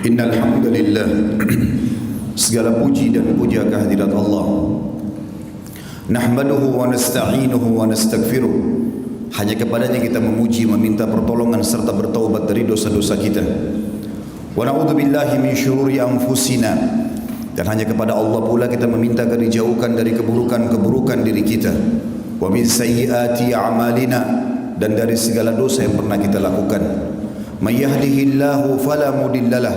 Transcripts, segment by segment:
Innal hamdalillah, segala puji dan puja kehadirat Allah. Nahmaduhu wa nasta'inuhu wa nastaghfiruh. Hanya kepadanya kita memuji, meminta pertolongan serta bertaubat dari dosa-dosa kita. Wa na'udzu billahi min syururi anfusina. Dan hanya kepada Allah pula kita meminta agar dijauhkan dari keburukan-keburukan diri kita. Wa min sayyiati a'malina, dan dari segala dosa yang pernah kita lakukan. May yahdihillahu fala mudhillalah.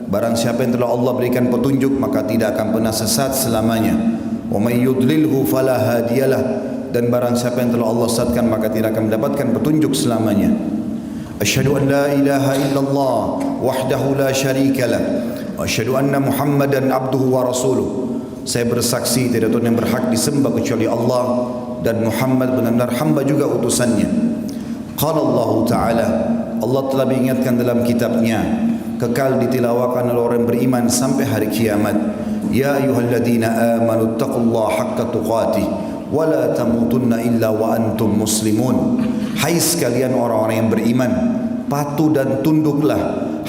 Barang siapa yang telah Allah berikan petunjuk, maka tidak akan pernah sesat selamanya. Wa may yudlilhu fala hadiyalah. Dan barang siapa yang telah Allah sesatkan, maka tidak akan mendapatkan petunjuk selamanya. Asyhadu an la ilaha illallah wahdahu la syarikalah. Wa asyhadu anna Muhammadan abduhu wa rasuluh. Saya bersaksi tidak Tuhan yang berhak disembah kecuali Allah, dan Muhammad benar-benar hamba juga utusannya. Qala Allah Ta'ala, Allah telah mengingatkan dalam kitabnya, kekal ditilawakan oleh orang beriman sampai hari kiamat. Ya ayyuhalladzina amanu taqullaha haqqa tuqatih wa la tamutunna illa wa antum muslimun. Hai sekalian orang-orang yang beriman, patuh dan tunduklah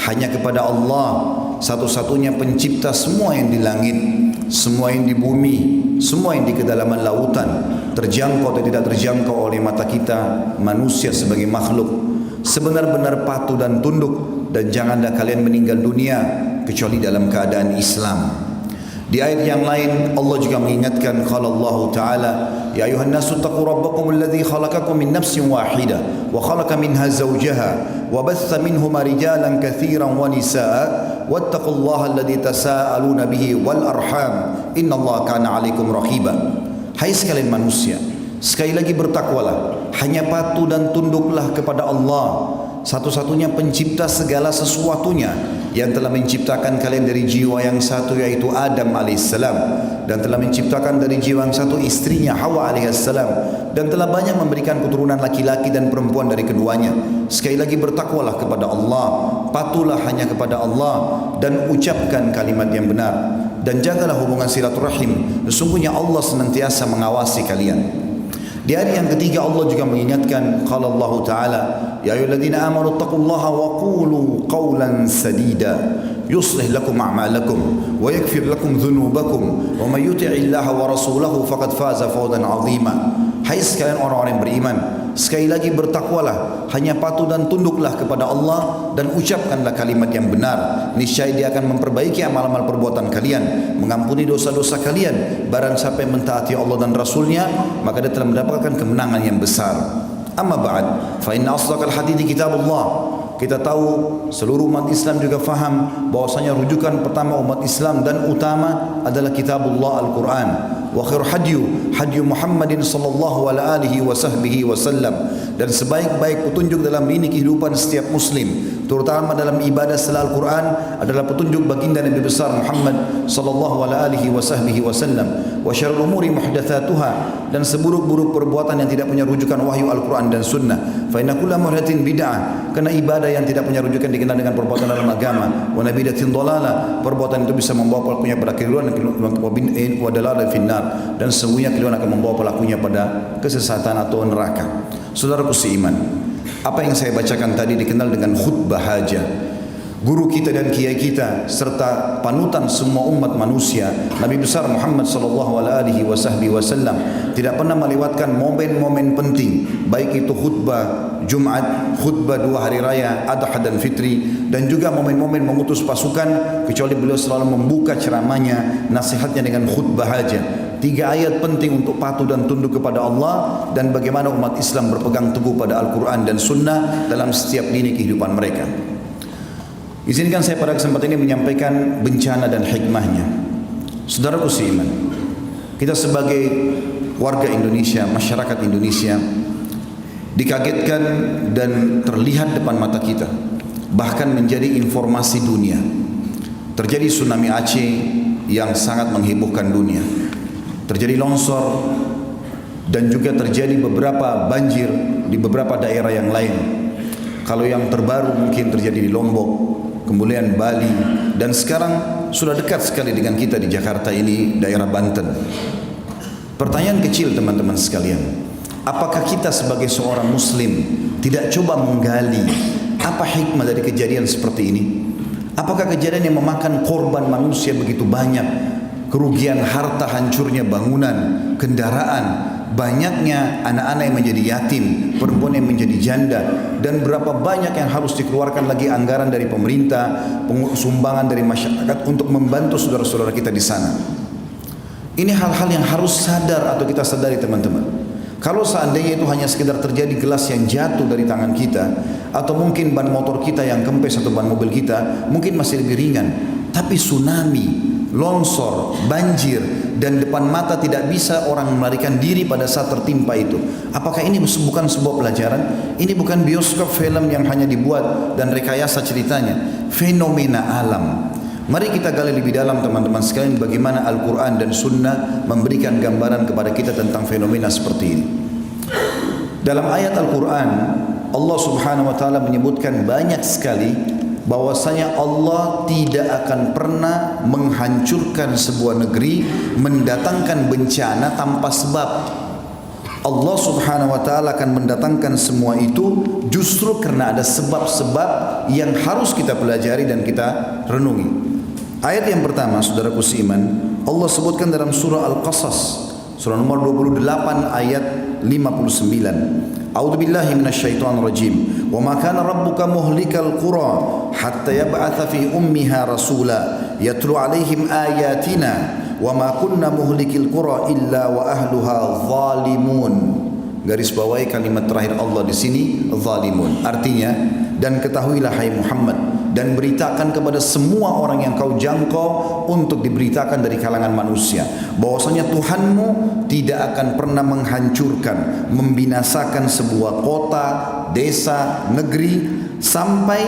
hanya kepada Allah, satu-satunya pencipta semua yang di langit, semua yang di bumi, semua yang di kedalaman lautan, terjangkau atau tidak terjangkau oleh mata kita manusia sebagai makhluk. Sebenar-benar patuh dan tunduk, dan janganlah kalian meninggal dunia kecuali dalam keadaan Islam. Di ayat yang lain Allah juga mengingatkan, qala Allah Ta'ala, ya ayuhan nasu taqu rabbakum alladhi khalaqakum min nafsin wahidah wa khalaqa minha zawjaha wa batha minhuma rijalan katsiran wa nisaa wattaqullaha alladhi tasaaluna bihi wal arham innallaha kana 'alaikum raqiba. Hai sekalian manusia, sekali lagi bertakwalah, hanya patuh dan tunduklah kepada Allah, satu-satunya pencipta segala sesuatunya, yang telah menciptakan kalian dari jiwa yang satu yaitu Adam alaihissalam, dan telah menciptakan dari jiwa yang satu istrinya Hawa alaihissalam, dan telah banyak memberikan keturunan laki-laki dan perempuan dari keduanya. Sekali lagi bertakwalah kepada Allah, patuhlah hanya kepada Allah, dan ucapkan kalimat yang benar, dan jagalah hubungan silaturahim. Sesungguhnya Allah senantiasa mengawasi kalian. Di ayat yang ketiga Allah juga mengingatkan, qala Allah Ta'ala, ya ayyuhalladzina amanu taqullaha wa qulu qawlan sadida yuslih lakum a'malakum wa yaghfir lakum dhunubakum wa may yuti'illaha wa rasulahu faqad faza fawzan 'azima. Hai sekalian orang-orang yang beriman, sekali lagi bertakwalah, hanya patuh dan tunduklah kepada Allah, dan ucapkanlah kalimat yang benar. Niscaya Dia akan memperbaiki amal-amal perbuatan kalian, mengampuni dosa-dosa kalian. Barang siapa yang mentaati Allah dan Rasulnya, maka dia telah mendapatkan kemenangan yang besar. Amma ba'd, fa inna asdaqal hadithi kitabullah. Kita tahu, seluruh umat Islam juga faham bahwasanya rujukan pertama umat Islam dan utama adalah kitabullah Al-Quran. Wa khair hadyu Muhammadin sallallahu alaihi wasallam. Dan sebaik-baik petunjuk dalam ini kehidupan setiap muslim, terutama dalam ibadah setelah Al-Quran, adalah petunjuk baginda Nabi besar Muhammad sallallahu alaihi wasallam. Wa syarrul umuri muhdatsatuha, dan seburuk-buruk perbuatan yang tidak punya rujukan wahyu Al-Quran dan sunnah. Fa inna kulla muhdatsin bid'ah, karena ibadah yang tidak punya rujukan dikenal dengan perbuatan dalam agama. Wa nabidatin dhalalah, perbuatan itu bisa membawa pelakunya pada keliruan wa dalalah finnar, dan sesungguhnya keliruan akan membawa pelakunya pada kesesatan atau neraka. Saudaraku seiman, apa yang saya bacakan tadi dikenal dengan khutbah hajah. Guru kita dan kiai kita serta panutan semua umat manusia, Nabi besar Muhammad sallallahu alaihi wasallam, tidak pernah melewatkan momen-momen penting, baik itu khutbah Jumat, khutbah 2 hari raya Adha dan Fitri, dan juga momen-momen mengutus pasukan, kecuali beliau selalu membuka ceramahnya, nasihatnya dengan khutbah hajah. 3 ayat penting untuk patuh dan tunduk kepada Allah, dan bagaimana umat Islam berpegang teguh pada Al-Quran dan Sunnah dalam setiap lini kehidupan mereka. Izinkan saya pada kesempatan ini menyampaikan bencana dan hikmahnya. Saudaraku seiman, kita sebagai warga Indonesia, masyarakat Indonesia, dikagetkan dan terlihat depan mata kita, bahkan menjadi informasi dunia. Terjadi tsunami Aceh yang sangat menghebohkan dunia. Terjadi longsor, dan juga terjadi beberapa banjir di beberapa daerah yang lain. Kalau yang terbaru mungkin terjadi di Lombok, kemudian Bali, dan sekarang sudah dekat sekali dengan kita di Jakarta ini, daerah Banten. Pertanyaan kecil teman-teman sekalian, apakah kita sebagai seorang muslim tidak coba menggali apa hikmah dari kejadian seperti ini? Apakah kejadian yang memakan korban manusia begitu banyak? Kerugian harta, hancurnya bangunan, kendaraan, banyaknya anak-anak yang menjadi yatim, perempuan yang menjadi janda, dan berapa banyak yang harus dikeluarkan lagi anggaran dari pemerintah, sumbangan dari masyarakat untuk membantu saudara-saudara kita di sana. Ini hal-hal yang harus sadar atau kita sadari teman-teman. Kalau seandainya itu hanya sekedar terjadi gelas yang jatuh dari tangan kita, atau mungkin ban motor kita yang kempes atau ban mobil kita, mungkin masih lebih ringan. Tapi tsunami, longsor, banjir, dan depan mata tidak bisa orang melarikan diri pada saat tertimpa itu. Apakah ini bukan sebuah pelajaran? Ini bukan bioskop film yang hanya dibuat dan rekayasa ceritanya. Fenomena alam. Mari kita gali lebih dalam teman-teman sekalian bagaimana Al-Quran dan Sunnah memberikan gambaran kepada kita tentang fenomena seperti ini. Dalam ayat Al-Quran, Allah Subhanahu wa Ta'ala menyebutkan banyak sekali bahwasanya Allah tidak akan pernah menghancurkan sebuah negeri, mendatangkan bencana tanpa sebab. Allah Subhanahu wa Ta'ala akan mendatangkan semua itu justru karena ada sebab-sebab yang harus kita pelajari dan kita renungi. Ayat yang pertama, saudaraku seiman, Allah sebutkan dalam surah Al-Qasas, surah nomor 28 ayat 59. A'udzu billahi minasyaitonir rajim. Wa ma kana rabbuka muhlikal qura hatta yab'atha fi ummiha rasula yatlu 'alaihim ayatina wa ma kunna muhlikil qura illa wa ahluha zalimun. Garis bawahi kalimat terakhir Allah di sini, zalimun. Artinya, dan ketahuilah hai Muhammad, dan beritakan kepada semua orang yang kau jangkau untuk diberitakan dari kalangan manusia bahwasanya Tuhanmu tidak akan pernah menghancurkan, membinasakan sebuah kota, desa, negeri sampai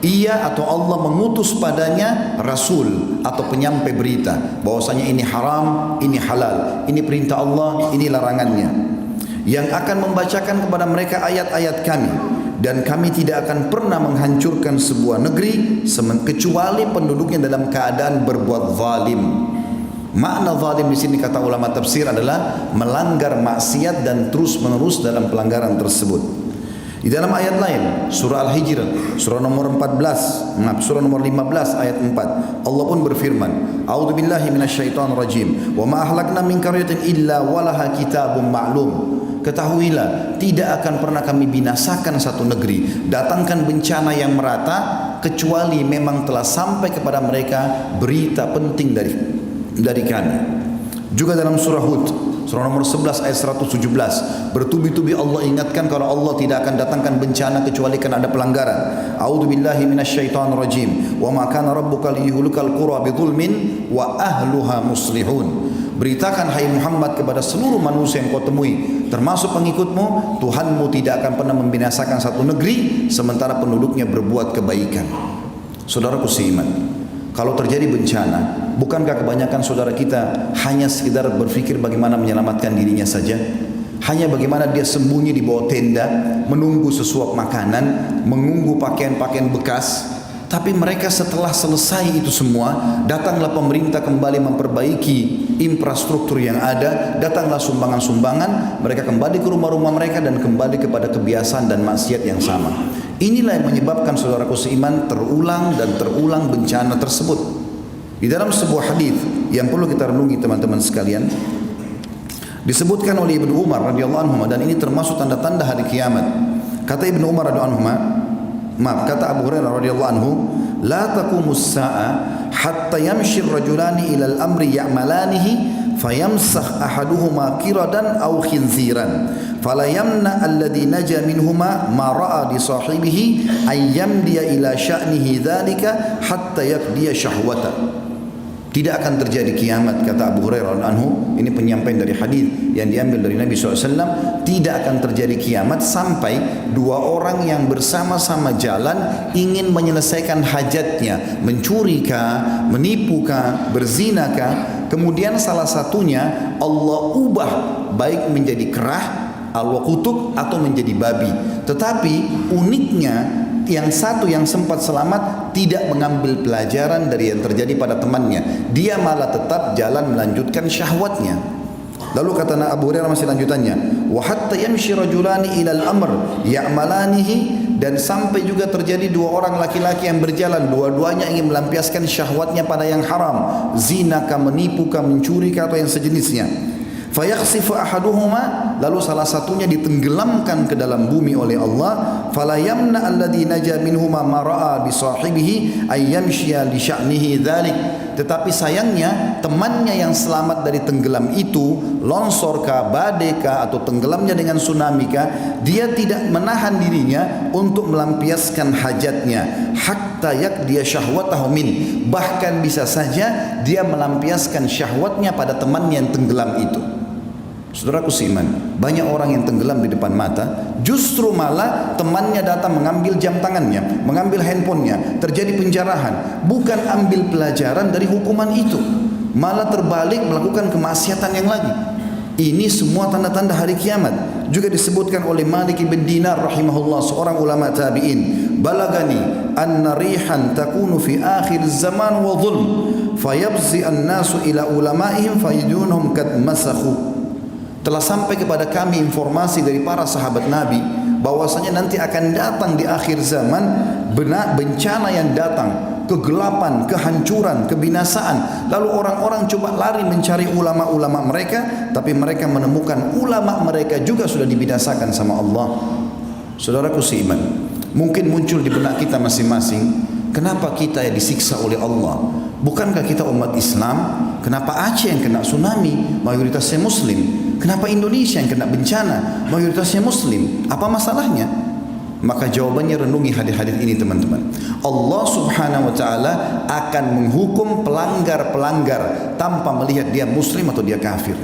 ia atau Allah mengutus padanya rasul atau penyampai berita bahwasanya ini haram, ini halal, ini perintah Allah, ini larangannya, yang akan membacakan kepada mereka ayat-ayat kami. Dan kami tidak akan pernah menghancurkan sebuah negeri kecuali penduduknya dalam keadaan berbuat zalim. Makna zalim di sini kata ulama tafsir adalah melanggar maksiat dan terus menerus dalam pelanggaran tersebut. Di dalam ayat lain, surah Al-Hijr, surah nomor 15 ayat 4, Allah pun berfirman, A'udzu billahi minasyaitonir rajim, wa ma ahlakna min qaryatin illa walaha kitabun ma'lum. Ketahuilah, tidak akan pernah kami binasakan satu negeri, datangkan bencana yang merata, kecuali memang telah sampai kepada mereka berita penting dari kami. Juga dalam surah Hud, surah nomor 11 ayat 117, bertubi-tubi Allah ingatkan kalau Allah tidak akan datangkan bencana kecuali karena ada pelanggaran. A'udzu billahi minasyaitonir rajim, wa ma kana rabbuka liyuhlikal qura bidzulmin wa ahluha muslihun. Beritakan hai Muhammad kepada seluruh manusia yang kau temui, termasuk pengikutmu, Tuhanmu tidak akan pernah membinasakan satu negeri sementara penduduknya berbuat kebaikan. Saudaraku seiman, kalau terjadi bencana, bukankah kebanyakan saudara kita hanya sekedar berpikir bagaimana menyelamatkan dirinya saja? Hanya bagaimana dia sembunyi di bawah tenda, menunggu sesuap makanan, menunggu pakaian-pakaian bekas. Tapi mereka setelah selesai itu semua, datanglah pemerintah kembali memperbaiki infrastruktur yang ada, datanglah sumbangan-sumbangan, mereka kembali ke rumah-rumah mereka dan kembali kepada kebiasaan dan maksiat yang sama. Inilah yang menyebabkan saudaraku seiman terulang dan terulang bencana tersebut. Di dalam sebuah hadis yang perlu kita renungi teman-teman sekalian, disebutkan oleh Ibnu Umar radhiyallahu anhu, dan ini termasuk tanda-tanda hari kiamat. Kata Ibnu Umar radhiyallahu anhu, kata Abu Hurairah radhiyallahu anhu, la taqumus sa'a hatta yamshi ar-rajulani ila al-amri ya'malanihi fayamsakh ahaduhuma qiradan aw khinziran fala yamna alladhi naja minhuma ma ra'a li sahibihi ay yamdiya ila sya'nihi dhalika hatta yaqdiya syahwata. Tidak akan terjadi kiamat, kata Abu Hurairah anhu, ini penyampaian dari hadis yang diambil dari Nabi SAW. Tidak akan terjadi kiamat sampai dua orang yang bersama-sama jalan ingin menyelesaikan hajatnya, mencurikah, menipukah, berzinakah, kemudian salah satunya Allah ubah baik menjadi kerah, Allah kutuk, atau menjadi babi. Tetapi uniknya, yang satu yang sempat selamat tidak mengambil pelajaran dari yang terjadi pada temannya, dia malah tetap jalan melanjutkan syahwatnya. Lalu kata Abu Hurairah masih lanjutannya, wa hatta yamshi rajulani ila al-amr ya'malanihi, dan sampai juga terjadi dua orang laki-laki yang berjalan, dua-duanya ingin melampiaskan syahwatnya pada yang haram, zina kah, menipu kah, mencuri kah, atau yang sejenisnya. Fayakhsifu ahaduhuma, lalu salah satunya ditenggelamkan ke dalam bumi oleh Allah. Fala yamna alladhi naja minhuma ma ra'a bi sahibihi ay yamshiya li sya'nihi dzalik. Tetapi sayangnya temannya yang selamat dari tenggelam itu, longsor kah, badai kah, atau tenggelamnya dengan tsunami kah, dia tidak menahan dirinya untuk melampiaskan hajatnya hatta yaqdiya syahwatahu min. Bahkan bisa saja dia melampiaskan syahwatnya pada temannya yang tenggelam itu. Saudaraku seiman, banyak orang yang tenggelam di depan mata, justru malah temannya datang mengambil jam tangannya, mengambil handphonenya, terjadi penjarahan. Bukan ambil pelajaran dari hukuman itu, malah terbalik melakukan kemaksiatan yang lagi. Ini semua tanda-tanda hari kiamat. Juga disebutkan oleh Malik bin Dinar rahimahullah, seorang ulama tabi'in, balagani anna rihan takunu fi akhir zaman wa dhulm fayabzi an-nasu ila ulama'ihim fayidunhum kad masakhu. Telah sampai kepada kami informasi dari para sahabat Nabi bahwasanya nanti akan datang di akhir zaman bencana yang datang, kegelapan, kehancuran, kebinasaan. Lalu orang-orang coba lari mencari ulama-ulama mereka, tapi mereka menemukan ulama mereka juga sudah dibinasakan sama Allah. Saudaraku seiman, mungkin muncul di benak kita masing-masing, kenapa kita disiksa oleh Allah? Bukankah kita umat Islam? Kenapa Aceh yang kena tsunami? Mayoritasnya Muslim. Kenapa Indonesia yang kena bencana? Mayoritasnya Muslim. Apa masalahnya? Maka jawabannya renungi hadis-hadis ini teman-teman. Allah subhanahu wa ta'ala akan menghukum pelanggar-pelanggar tanpa melihat dia Muslim atau dia kafir.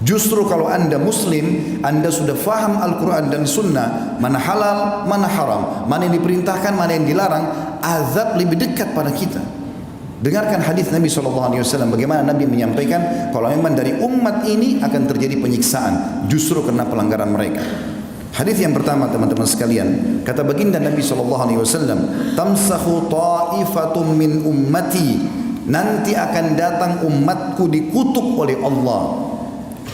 Justru kalau anda Muslim, anda sudah faham Al-Quran dan Sunnah, mana halal, mana haram, mana yang diperintahkan, mana yang dilarang, azab lebih dekat pada kita. Dengarkan hadis Nabi SAW, bagaimana Nabi menyampaikan kalau memang dari umat ini akan terjadi penyiksaan justru karena pelanggaran mereka. Hadis yang pertama teman-teman sekalian, kata baginda Nabi SAW, tamsahu ta'ifatum min ummati, nanti akan datang umatku dikutuk oleh Allah,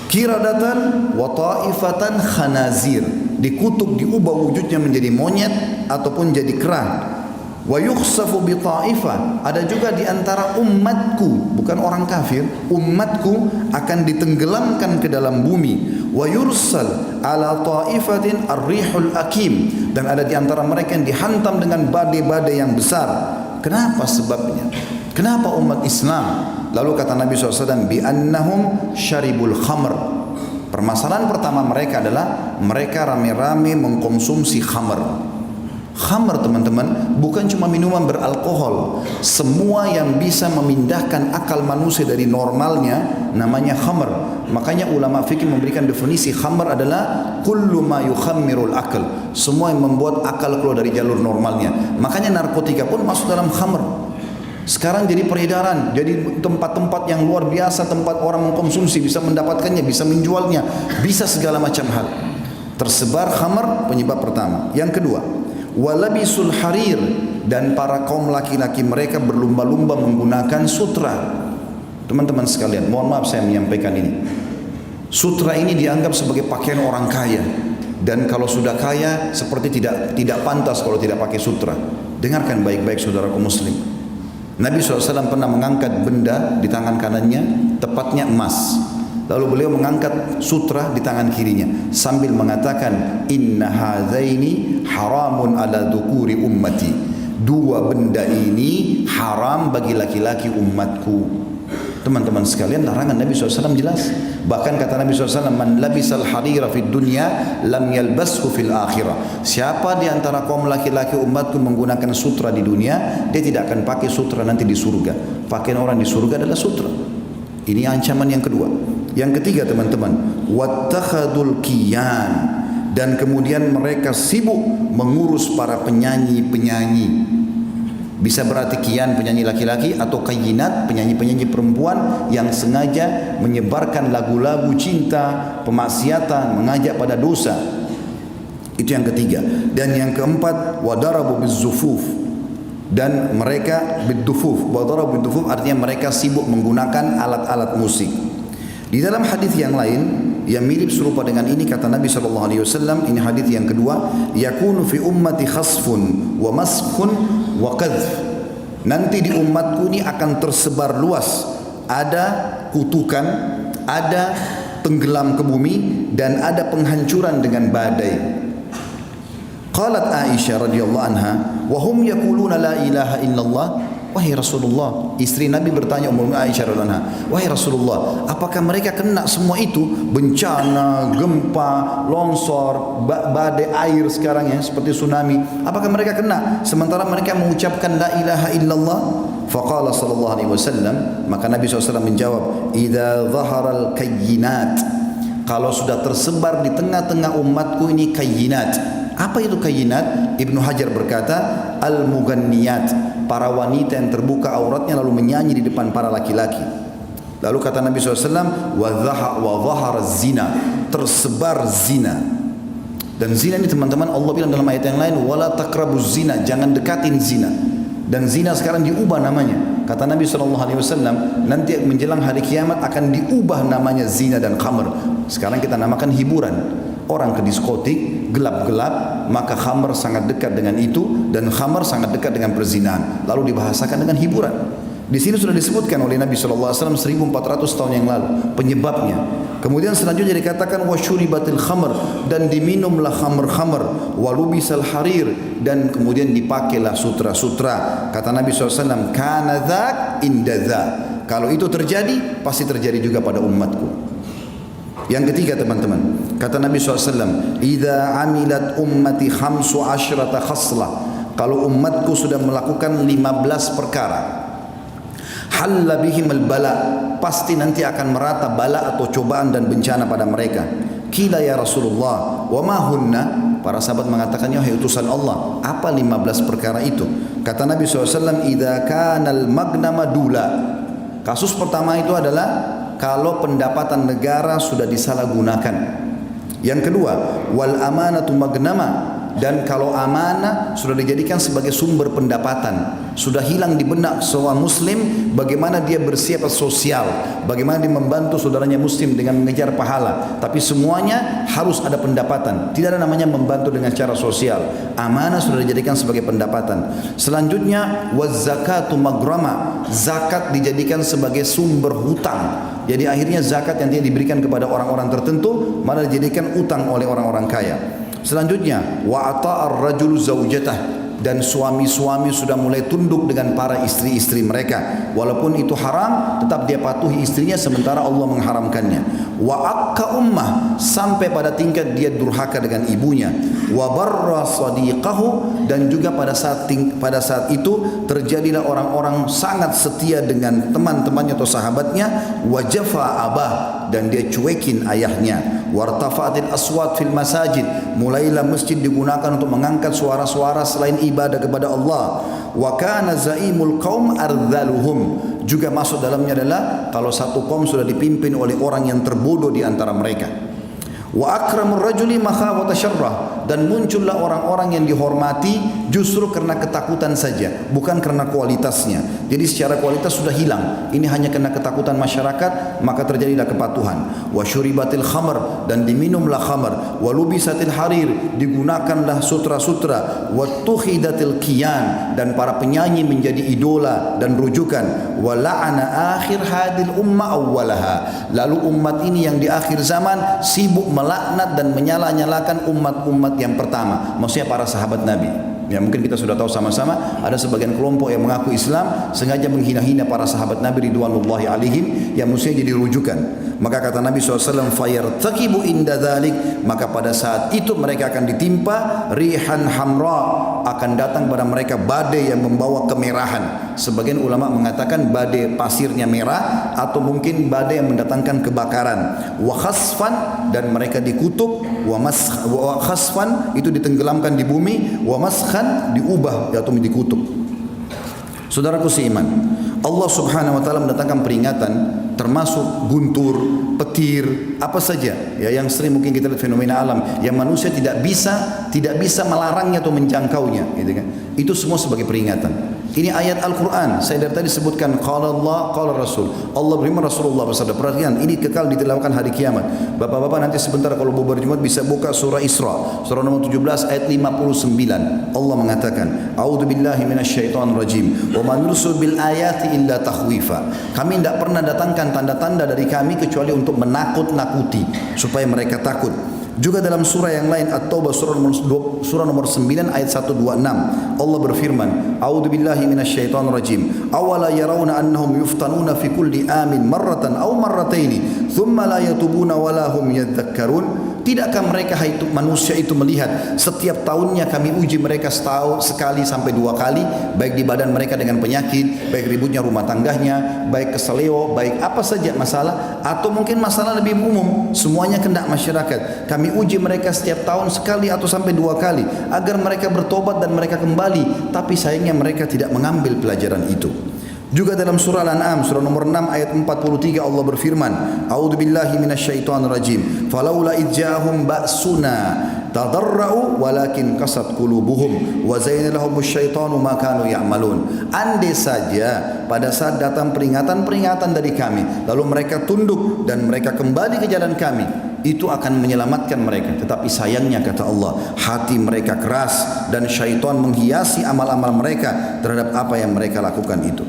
kiradatan wa ta'ifatan khanazir, dikutuk, diubah wujudnya menjadi monyet ataupun jadi kerang. Wa yukhsafu bi ta'ifah, ada juga di antara umatku, bukan orang kafir, umatku akan ditenggelamkan ke dalam bumi. Wa yursal ala ta'ifatin ar-rihul akim, dan ada di antara mereka yang dihantam dengan badai-badai yang besar. Kenapa sebabnya? Kenapa umat Islam? Lalu kata Nabi SAW, bi annahum syaribul khamr. Permasalahan pertama mereka adalah mereka rame-rame mengkonsumsi khamr. Khamr teman-teman bukan cuma minuman beralkohol. Semua yang bisa memindahkan akal manusia dari normalnya namanya khamr. Makanya ulama fikih memberikan definisi khamr adalah kullu ma yukhammirul akal, semua yang membuat akal keluar dari jalur normalnya. Makanya narkotika pun masuk dalam khamr. Sekarang jadi peredaran, jadi tempat-tempat yang luar biasa, tempat orang mengkonsumsi, bisa mendapatkannya, bisa menjualnya, bisa segala macam hal. Tersebar khamr, penyebab pertama. Yang kedua, walabisul harir, dan para kaum laki-laki mereka berlumba-lumba menggunakan sutra. Teman-teman sekalian, mohon maaf saya menyampaikan ini. Sutra ini dianggap sebagai pakaian orang kaya, dan kalau sudah kaya seperti tidak pantas kalau tidak pakai sutra. Dengarkan baik-baik saudaraku muslim. Nabi SAW pernah mengangkat benda di tangan kanannya, tepatnya emas. Lalu beliau mengangkat sutra di tangan kirinya sambil mengatakan, inna hadzaini haramun ala dzukuri ummati. Dua benda ini haram bagi laki-laki umatku. Teman-teman sekalian, larangan Nabi SAW jelas. Bahkan kata Nabi SAW, man labisal harira fid dunya lam yalbashu fil akhirah. Siapa di antara kaum laki-laki umatku menggunakan sutra di dunia, dia tidak akan pakai sutra nanti di surga. Pakaian orang di surga adalah sutra. Ini ancaman yang kedua. Yang ketiga teman-teman, wattakhadul kiyan, dan kemudian mereka sibuk mengurus para penyanyi-penyanyi. Bisa berarti kian penyanyi laki-laki atau kayinat penyanyi-penyanyi perempuan yang sengaja menyebarkan lagu-lagu cinta, pemaksiatan, mengajak pada dosa. Itu yang ketiga. Dan yang keempat, wadarabu bizzufuf, dan mereka bidufuf. Wadarabu bidufuf artinya mereka sibuk menggunakan alat-alat musik. Di dalam hadis yang lain yang mirip serupa dengan ini kata Nabi SAW, ini hadis yang kedua, yakunu fi ummati khasfun wa maskhun wa qadhf. Nanti di umatku ini akan tersebar luas, ada kutukan, ada tenggelam ke bumi, dan ada penghancuran dengan badai. Qalat Aisyah radhiyallahu anha, wa hum yaquluna la ilaha illallah. Wahai Rasulullah, istri Nabi bertanya Ummu Aisyah radhiyallahu anha, wahai Rasulullah, apakah mereka kena semua itu? Bencana, gempa, longsor, badai air sekarang ya, seperti tsunami. Apakah mereka kena sementara mereka mengucapkan la ilaha illallah? Faqala sallallahu alaihi wasallam, maka Nabi SAW menjawab, idza dhaharal kayyinat, kalau sudah tersebar di tengah-tengah umatku ini kayyinat. Apa itu kayyinat? Ibnu Hajar berkata, al-mughanniyat, para wanita yang terbuka auratnya lalu menyanyi di depan para laki-laki. Lalu kata Nabi SAW, wa dhahara zina, tersebar zina. Dan zina ini teman-teman, Allah bilang dalam ayat yang lain, wala taqrabuz zina, jangan dekatin zina. Dan zina sekarang diubah namanya. Kata Nabi SAW, nanti menjelang hari kiamat akan diubah namanya zina dan khamr. Sekarang kita namakan hiburan. Orang ke diskotik, gelap-gelap, maka khamr sangat dekat dengan itu, dan khamr sangat dekat dengan perzinahan. Lalu dibahasakan dengan hiburan. Di sini sudah disebutkan oleh Nabi SAW 1400 tahun yang lalu penyebabnya. Kemudian selanjutnya dikatakan wasyuribatil khamr, dan diminumlah khamr-khamr, walubisal harir, dan kemudian dipakailah sutra-sutra. Kata Nabi SAW, kana dzak inda dzak. Kalau itu terjadi, pasti terjadi juga pada umatku. Yang ketiga teman-teman, kata Nabi SAW, idza amilat ummati khamsu asyrata khaslah, kalau umatku sudah melakukan 15 perkara, halla bihim al-bala, pasti nanti akan merata bala atau cobaan dan bencana pada mereka. Qila ya Rasulullah, wa ma hunna? Para sahabat mengatakan, ya utusan Allah, apa 15 perkara itu? Kata Nabi SAW, idza kana al-magnama dula. Kasus pertama itu adalah kalau pendapatan negara sudah disalahgunakan. Yang kedua, wal amanatu magnama, dan kalau amanah sudah dijadikan sebagai sumber pendapatan, sudah hilang di benak seorang muslim bagaimana dia bersiap sosial, bagaimana dia membantu saudaranya muslim dengan mengejar pahala, tapi semuanya harus ada pendapatan. Tidak ada namanya membantu dengan cara sosial. Amanah sudah dijadikan sebagai pendapatan. Selanjutnya waz zakatu magrama, zakat dijadikan sebagai sumber hutang. Jadi akhirnya zakat yang dia diberikan kepada orang-orang tertentu malah dijadikan utang oleh orang-orang kaya. Selanjutnya wa ata'ar rajulu zaujatah, dan suami-suami sudah mulai tunduk dengan para istri-istri mereka, walaupun itu haram tetap dia patuhi istrinya sementara Allah mengharamkannya. Wa akka ummah, sampai pada tingkat dia durhaka dengan ibunya. Wa barra sadiqahu, dan juga pada saat itu terjadilah orang-orang sangat setia dengan teman-temannya atau sahabatnya. Wa jafa abah, dan dia cuekin ayahnya. Wartafa'atil aswat fil masajid, mulailah masjid digunakan untuk mengangkat suara-suara selain ibadah kepada Allah. Wa kana zaimul qaum ardhaluhum, juga masuk dalamnya adalah kalau satu kaum sudah dipimpin oleh orang yang terbodoh di antara mereka. Wa akramur rajuli makhafata syarrah, dan muncullah orang-orang yang dihormati justru karena ketakutan saja, bukan karena kualitasnya. Jadi secara kualitas sudah hilang, ini hanya karena ketakutan masyarakat, maka terjadilah kepatuhan. Wa syuribatil khamr, dan diminumlah khamr. Wa lubisatil harir, digunakanlah sutra-sutra. Wa tukhidatil qiyan, dan para penyanyi menjadi idola dan rujukan. Wa la'ana akhir hadil umma awwalaha, lalu umat ini yang di akhir zaman sibuk melaknat dan menyala-nyalakan umat-umat yang pertama, maksudnya para sahabat Nabi. Ya, mungkin kita sudah tahu sama-sama ada sebagian kelompok yang mengaku Islam sengaja menghina-hina para sahabat Nabi ridwanullahi alaihim yang mestinya jadi rujukan. Maka kata Nabi SAW, fayartaqibu inda dzalik, maka pada saat itu mereka akan ditimpa rihan hamra, akan datang pada mereka badai yang membawa kemerahan. Sebagian ulama mengatakan badai pasirnya merah, atau mungkin badai yang mendatangkan kebakaran. Wa khasfan, dan mereka dikutuk. Wa khasfan itu ditenggelamkan di bumi. Wa maskhan diubah atau dikutuk. Saudaraku seiman, Allah Subhanahu wa taala mendatangkan peringatan termasuk guntur, petir, apa saja ya yang sering mungkin kita lihat fenomena alam yang manusia tidak bisa melarangnya atau menjangkaunya, gitu kan. Itu semua sebagai peringatan. Ini ayat Al-Quran. Saya dari tadi sebutkan qala Allah, qala Rasul. Allah beriman, Rasulullah bersabda. Perhatikan, ini kekal ditilawahkan hari kiamat. Bapak-bapak nanti sebentar kalau bubar Jumat bisa buka surah Isra, surah nomor 17 ayat 59. Allah mengatakan, a'udzubillahi minasyaitonir rajim. Wa ma nursil bil ayati illa takhwifa. Kami tidak pernah datangkan tanda-tanda dari kami kecuali untuk menakut-nakuti supaya mereka takut. Juga dalam surah yang lain At-Taubah surah nomor 9 ayat 126 Allah berfirman, a'udzubillahi minasyaitonir rajim. Awala yarawna annahum yuftanuna fi kulli amin marratan aw marrataini thumma la yatubuna wala hum yadhakkarun. Tidakkah mereka manusia itu melihat setiap tahunnya kami uji mereka setahun sekali sampai 2 kali, baik di badan mereka dengan penyakit, baik ributnya rumah tangganya, baik keseleo, baik apa saja masalah, atau mungkin masalah lebih umum, semuanya kena masyarakat. Kami uji mereka setiap tahun sekali atau sampai 2 kali agar mereka bertobat dan mereka kembali, tapi sayangnya mereka tidak mengambil pelajaran itu. Juga dalam surah Al-An'am surah nomor 6 ayat 43 Allah berfirman, a'udzubillahi minasyaitonir rajim. Falaula idja'ahum ba'suna tadarra'u walakin qasat qulubuhum wa zayyana lahumus syaitanu ma kanu ya'malun. Andai saja pada saat datang peringatan dari kami lalu mereka tunduk dan mereka kembali ke jalan kami, itu akan menyelamatkan mereka. Tetapi sayangnya kata Allah, hati mereka keras dan syaitan menghiasi amal-amal mereka terhadap apa yang mereka lakukan itu.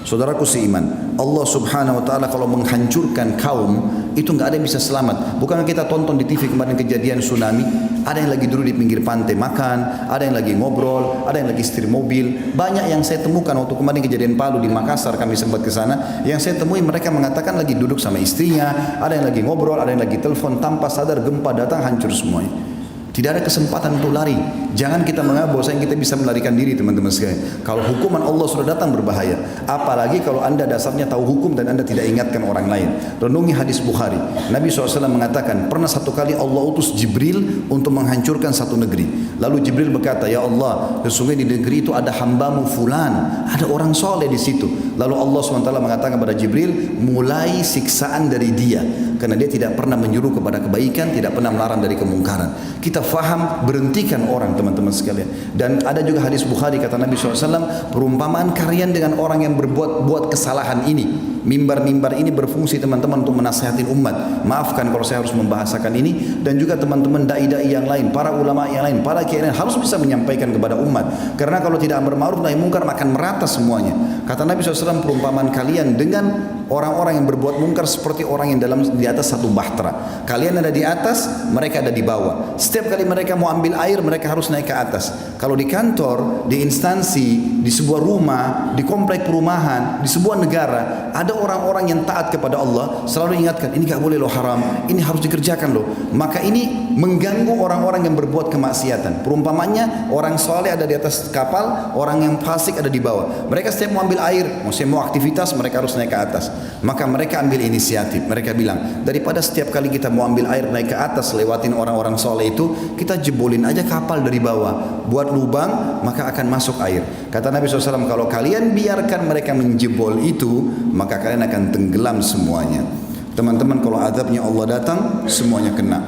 Saudaraku seiman, Allah subhanahu wa ta'ala kalau menghancurkan kaum itu nggak ada yang bisa selamat. Bukan kita tonton di TV kemarin kejadian tsunami, ada yang lagi duduk di pinggir pantai makan, ada yang lagi ngobrol, ada yang lagi setir mobil. Banyak yang saya temukan waktu kemarin kejadian Palu di Makassar, kami sempat ke sana, yang saya temui mereka mengatakan lagi duduk sama istrinya, ada yang lagi ngobrol, ada yang lagi telepon, tanpa sadar gempa datang hancur semuanya. Tidak ada kesempatan untuk lari. Jangan kita menganggap bahwasanya kita bisa melarikan diri, teman-teman sekalian. Kalau hukuman Allah sudah datang berbahaya. Apalagi kalau anda dasarnya tahu hukum dan anda tidak ingatkan orang lain. Renungi hadis Bukhari. Nabi SAW mengatakan, pernah satu kali Allah utus Jibril untuk menghancurkan satu negeri. Lalu Jibril berkata, ya Allah, sesungguhnya di negeri itu ada hambamu fulan, ada orang soleh di situ. Lalu Allah SWT mengatakan kepada Jibril, mulai siksaan dari dia, karena dia tidak pernah menyuruh kepada kebaikan, tidak pernah melarang dari kemungkaran. Kita faham, berhentikan orang, teman-teman sekalian. Dan ada juga hadis Bukhari, kata Nabi SAW, perumpamaan kalian dengan orang yang berbuat kesalahan ini. Mimbar-mimbar ini berfungsi teman-teman untuk menasihati umat. Maafkan kalau saya harus membahasakan ini. Dan juga teman-teman dai-dai yang lain, para ulama yang lain, para kiai yang harus bisa menyampaikan kepada umat. Karena kalau tidak amar ma'ruf nahi mungkar akan merata semuanya. Kata Nabi SAW, perumpamaan kalian dengan orang-orang yang berbuat mungkar seperti orang yang di atas satu bahtera. Kalian ada di atas, mereka ada di bawah. Setiap kali mereka mau ambil air, mereka harus naik ke atas. Kalau di kantor, di instansi, di sebuah rumah, di komplek perumahan, di sebuah negara, ada orang-orang yang taat kepada Allah, selalu ingatkan, ini gak boleh loh, haram, ini harus dikerjakan loh. Maka ini mengganggu orang-orang yang berbuat kemaksiatan. Perumpamannya, orang soleh ada di atas kapal, orang yang fasik ada di bawah. Mereka setiap mau ambil air, mau aktivitas, mereka harus naik ke atas. Maka mereka ambil inisiatif. Mereka bilang, daripada setiap kali kita mau ambil air naik ke atas, lewatin orang-orang soleh itu, kita jebolin aja kapal dari bawah, buat lubang, maka akan masuk air. Kata Nabi SAW, kalau kalian biarkan mereka menjebol itu, maka kalian akan tenggelam semuanya. Teman-teman, kalau azabnya Allah datang, semuanya kena.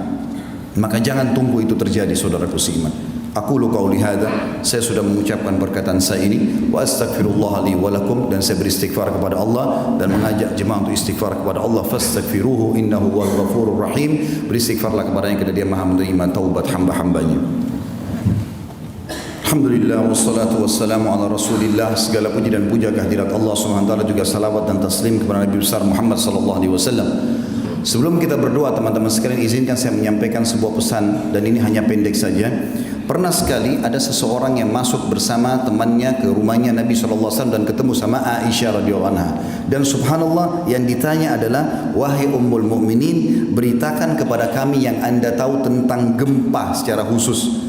Maka jangan tunggu itu terjadi, saudaraku seiman. Aqulu qauli hadza, saya sudah mengucapkan perkataan saya ini, wa astaghfirullah li wa lakum, dan saya beristighfar kepada Allah dan mengajak jemaah untuk istighfar kepada Allah. Fastaghfiruhu innahu huwal ghafurur rahim. Beristighfarlah kepadanya karena dia Maha menerima taubat hamba-hambanya. Alhamdulillah wassalatu wassalamu ala Rasulillah. Segala puji dan puja kehadirat Allah Subhanahu wa taala, juga salawat dan taslim kepada Nabi besar Muhammad sallallahu alaihi wasallam. Sebelum kita berdoa, teman-teman sekalian, izinkan saya menyampaikan sebuah pesan, dan ini hanya pendek saja. Pernah sekali ada seseorang yang masuk bersama temannya ke rumahnya Nabi SAW dan ketemu sama Aisyah radhiyallahu anha. Dan subhanallah, yang ditanya adalah, wahai ummul mukminin, beritakan kepada kami yang anda tahu tentang gempa secara khusus.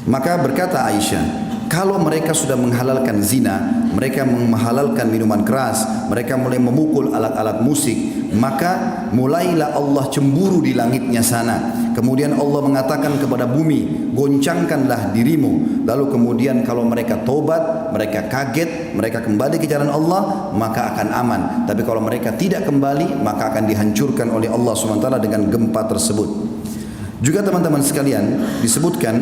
Maka berkata Aisyah, kalau mereka sudah menghalalkan zina, mereka menghalalkan minuman keras, mereka mulai memukul alat-alat musik, maka mulailah Allah cemburu di langitnya sana. Kemudian Allah mengatakan kepada bumi, goncangkanlah dirimu. Lalu kemudian kalau mereka tobat, mereka kaget, mereka kembali ke jalan Allah, maka akan aman. Tapi kalau mereka tidak kembali, maka akan dihancurkan oleh Allah SWT dengan gempa tersebut. Juga teman-teman sekalian, disebutkan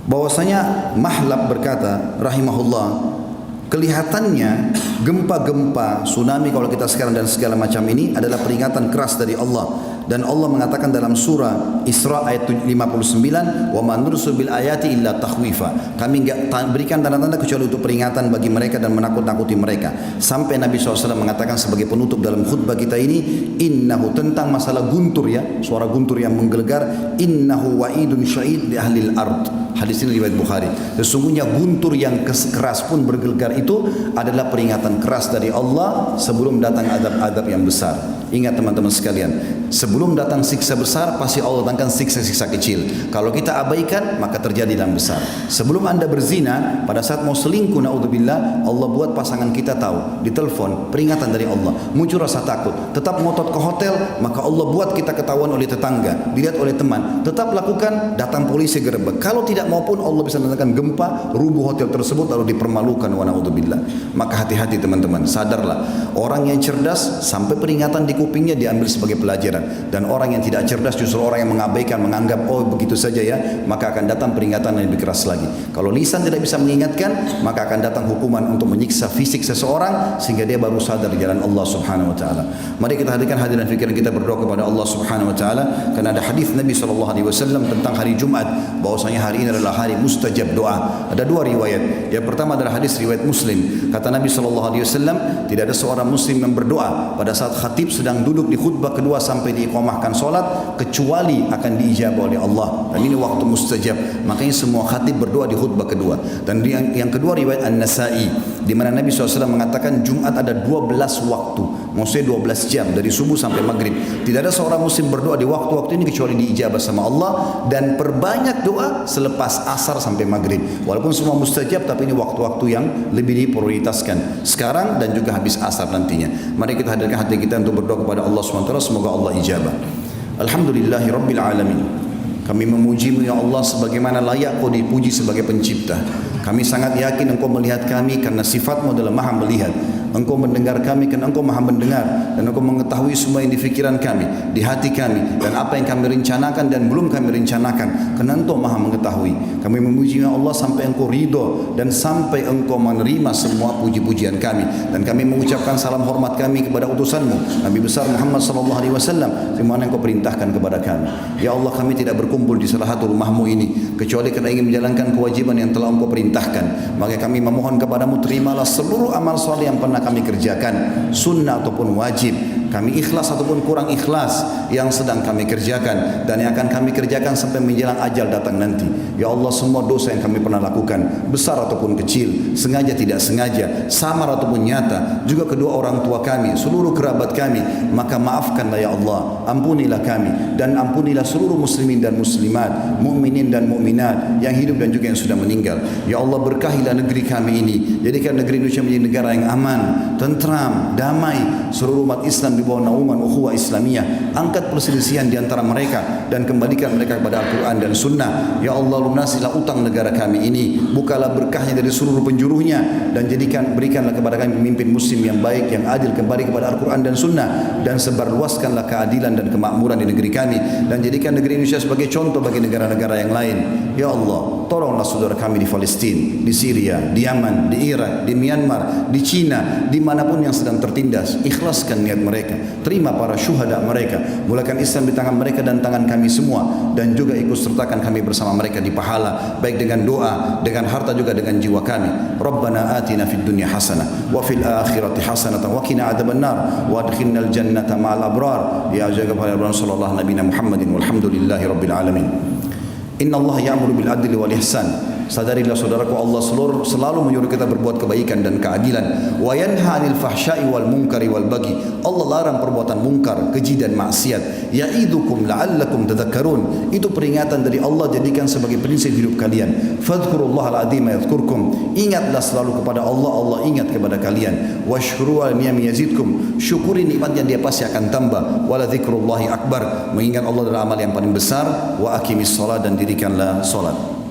bahwasanya Mahlab berkata rahimahullah, kelihatannya gempa-gempa, tsunami kalau kita sekarang dan segala macam ini adalah peringatan keras dari Allah. Dan Allah mengatakan dalam surah Isra ayat 59, wa man nursil bil ayati illa takhwifa. Kami enggak berikan tanda-tanda kecuali untuk peringatan bagi mereka dan menakut-nakuti mereka. Sampai Nabi SAW mengatakan sebagai penutup dalam khutbah kita ini, innahu, tentang masalah guntur ya, suara guntur yang menggelegar, innahu wa'idun sya'id li ahlil ard. Hadis ini riwayat Bukhari. Sesungguhnya guntur yang keras pun bergelegar itu adalah peringatan keras dari Allah sebelum datang adab-adab yang besar. Ingat teman-teman sekalian, sebelum datang siksa besar pasti Allah datangkan siksa-siksa kecil. Kalau kita abaikan maka terjadi yang besar. Sebelum anda berzina, pada saat mau selingkuh, naudzubillah, Allah buat pasangan kita tahu, ditelepon, peringatan dari Allah, muncul rasa takut, tetap ngotot ke hotel, maka Allah buat kita ketahuan oleh tetangga, dilihat oleh teman, tetap lakukan, datang polisi gerebek. Kalau tidak maupun Allah bisa mendatangkan gempa, rubuh hotel tersebut lalu dipermalukan, wa naudzubillah. Maka hati-hati teman-teman, sadarlah, orang yang cerdas sampai peringatan di kupingnya diambil sebagai pelajaran, dan orang yang tidak cerdas justru orang yang mengabaikan, menganggap oh begitu saja ya, maka akan datang peringatan yang lebih keras lagi. Kalau lisan tidak bisa mengingatkan, maka akan datang hukuman untuk menyiksa fisik seseorang sehingga dia baru sadar di jalan Allah Subhanahu wa taala. Mari kita hadirkan hadiran fikiran kita, berdoa kepada Allah Subhanahu wa taala, karena ada hadis Nabi SAW tentang hari Jumat bahwasanya hari ini adalah hari mustajab doa. Ada dua riwayat. Yang pertama adalah hadis riwayat Muslim. Kata Nabi SAW, tidak ada seorang muslim yang berdoa pada saat khatib sedang duduk di khutbah kedua sampai diiqamahkan solat kecuali akan diijabah oleh Allah. Dan ini waktu mustajab. Makanya semua khatib berdoa di khutbah kedua. Dan yang kedua riwayat An-Nasai, di mana Nabi SAW mengatakan Jumat ada 12 waktu, maksudnya 12 jam dari subuh sampai maghrib. Tidak ada seorang muslim berdoa di waktu-waktu ini kecuali diijabah sama Allah. Dan perbanyak doa selepas asar sampai maghrib. Walaupun semua mustajab, tapi ini waktu-waktu yang lebih diprioritaskan sekarang dan juga habis asar nantinya. Mari kita hadirkan hati kita untuk berdoa kepada Allah SWT, semoga Allah ijabah. Alhamdulillahi Rabbil Alamin. Kami memuji-Mu ya Allah sebagaimana layak Kau dipuji sebagai pencipta. Kami sangat yakin Engkau melihat kami karena sifat-Mu adalah maha melihat. Engkau mendengar kami karena Engkau maha mendengar, dan Engkau mengetahui semua yang di fikiran kami, di hati kami, dan apa yang kami rencanakan dan belum kami rencanakan, karena Engkau maha mengetahui. Kami memuji ya Allah sampai Engkau ridho dan sampai Engkau menerima semua puji-pujian kami, dan kami mengucapkan salam hormat kami kepada utusan-Mu Nabi besar Muhammad SAW, di mana Engkau perintahkan kepada kami. Ya Allah, kami tidak berkumpul di salah satu rumah-Mu ini kecuali kerana ingin menjalankan kewajiban yang telah Engkau perintahkan. Maka kami memohon kepadamu, terimalah seluruh amal soleh yang pernah kami kerjakan, sunnah ataupun wajib, kami ikhlas ataupun kurang ikhlas yang sedang kami kerjakan dan yang akan kami kerjakan sampai menjelang ajal datang nanti. Ya Allah, semua dosa yang kami pernah lakukan, besar ataupun kecil, sengaja tidak sengaja, samar ataupun nyata, juga kedua orang tua kami, seluruh kerabat kami, maka maafkanlah ya Allah, ampunilah kami dan ampunilah seluruh muslimin dan muslimat, mukminin dan mukminat yang hidup dan juga yang sudah meninggal. Ya Allah, berkahilah negeri kami ini, jadikan negeri Indonesia menjadi negara yang aman, tentram, damai, seluruh umat Islam di bawah naungan ukhuwah Islamiyah. Angkat perselisihan di antara mereka dan kembalikan mereka kepada Al-Quran dan Sunnah. Ya Allah, lunasilah utang negara kami ini, bukalah berkahnya dari seluruh penjuruhnya, dan berikanlah kepada kami pemimpin muslim yang baik, yang adil, kembali kepada Al-Quran dan Sunnah, dan sebarluaskanlah keadilan dan kemakmuran di negeri kami, dan jadikan negeri Indonesia sebagai contoh bagi negara-negara yang lain. Ya Allah, tolonglah saudara kami di Palestina, di Syria, di Yaman, di Irak, di Myanmar, di China, dimanapun yang sedang tertindas. Ikhlaskan niat mereka, terima para syuhada mereka, mulakan Islam di tangan mereka dan tangan kami semua, dan juga ikut sertakan kami bersama mereka di pahala, baik dengan doa, dengan harta, juga dengan jiwa kami. Rabbana atina fid dunya hasanah wa fil akhirati hasanah wa qina adzabannar wa adkhilnal jannata ma'al abrar. Ya jaga para abrar sallallahu nabiyana Muhammadin walhamdulillahi rabbil alamin. Inna Allah ya'muru bil adli wal ihsan Sadarilah saudaraku, Allah selalu menyuruh kita berbuat kebaikan dan keadilan. Wa yanha 'anil fahsya'i wal munkari wal baghi. Allah larang perbuatan mungkar, keji dan maksiat. Ya'idukum la'allakum tadhakkarun. Itu peringatan dari Allah, jadikan sebagai prinsip hidup kalian. Fadhkurullahal 'azim yadhkurkum. Ingatlah selalu kepada Allah, Allah ingat kepada kalian. Washkuru 'ala ni'ami yazidkum. Syukuri nikmat yang dia pasti akan tambah. Wala dzikrullahi akbar. Mengingat Allah adalah amal yang paling besar. Wa aqimis shalah, dan dirikanlah salat.